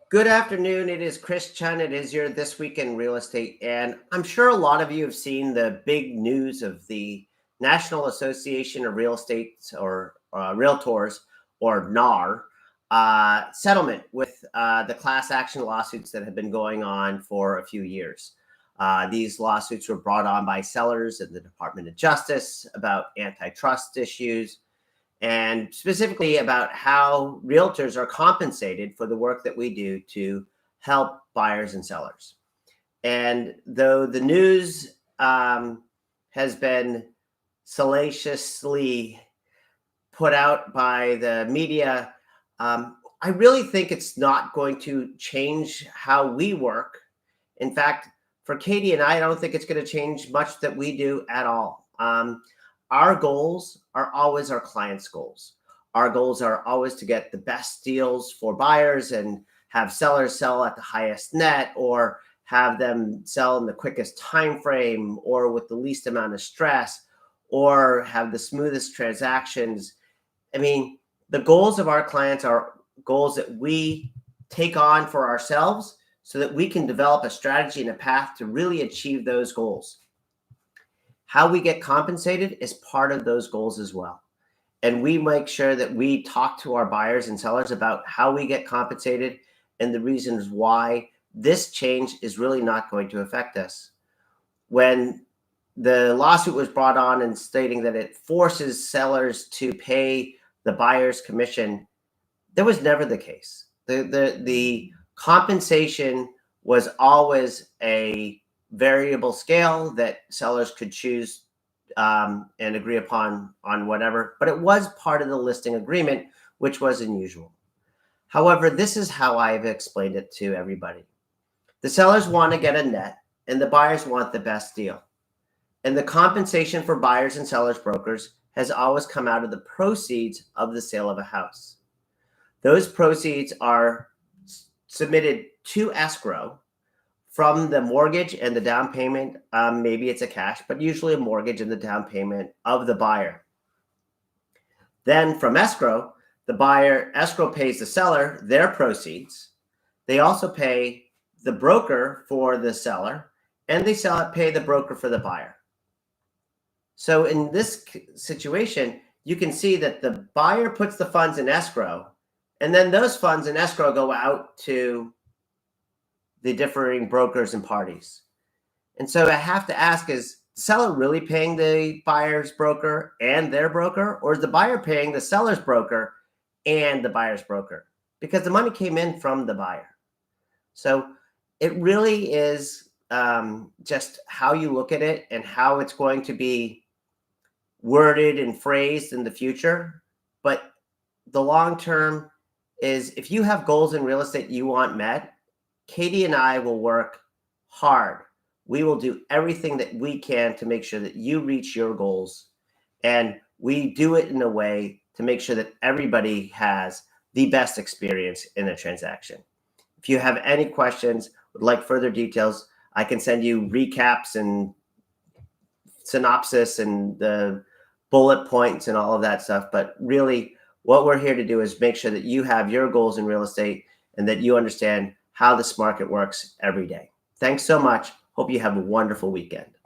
Good afternoon. It is Chris Chun. It is your This Week in Real Estate. And I'm sure a lot of you have seen the big news of the National Association of Real Estate or Realtors, or NAR, settlement with the class action lawsuits that have been going on for a few years. These lawsuits were brought on by sellers and the Department of Justice about antitrust issues, and specifically about how realtors are compensated for the work that we do to help buyers and sellers. And though the news has been salaciously put out by the media, I really think it's not going to change how we work. In fact, for Katie and I don't think it's going to change much that we do at all. Our goals are always our clients' goals. Our goals are always to get the best deals for buyers and have sellers sell at the highest net, or have them sell in the quickest time frame, or with the least amount of stress, or have the smoothest transactions. I mean, the goals of our clients are goals that we take on for ourselves so that we can develop a strategy and a path to really achieve those goals. How we get compensated is part of those goals as well. And we make sure that we talk to our buyers and sellers about how we get compensated and the reasons why this change is really not going to affect us. When the lawsuit was brought on and stating that it forces sellers to pay the buyer's commission, that was never the case. The compensation was always a variable scale that sellers could choose and agree upon on whatever, but it was part of the listing agreement, which was unusual. However, this is how I've explained it to everybody. The sellers want to get a net and the buyers want the best deal. And the compensation for buyers and sellers brokers has always come out of the proceeds of the sale of a house. Those proceeds are submitted to escrow from the mortgage and the down payment. Maybe it's a cash, but usually a mortgage and the down payment of the buyer. Then from escrow, escrow pays the seller their proceeds. They also pay the broker for the seller, and they pay the broker for the buyer. So in this situation, you can see that the buyer puts the funds in escrow, and then those funds in escrow go out to the differing brokers and parties. And so I have to ask, is the seller really paying the buyer's broker and their broker, or is the buyer paying the seller's broker and the buyer's broker? Because the money came in from the buyer. So it really is just how you look at it and how it's going to be worded and phrased in the future. But the long term is, if you have goals in real estate you want met, Katie and I will work hard. We will do everything that we can to make sure that you reach your goals. And we do it in a way to make sure that everybody has the best experience in a transaction. If you have any questions, would like further details, I can send you recaps and synopsis and the bullet points and all of that stuff. But really, what we're here to do is make sure that you have your goals in real estate and that you understand how this market works every day. Thanks so much. Hope you have a wonderful weekend.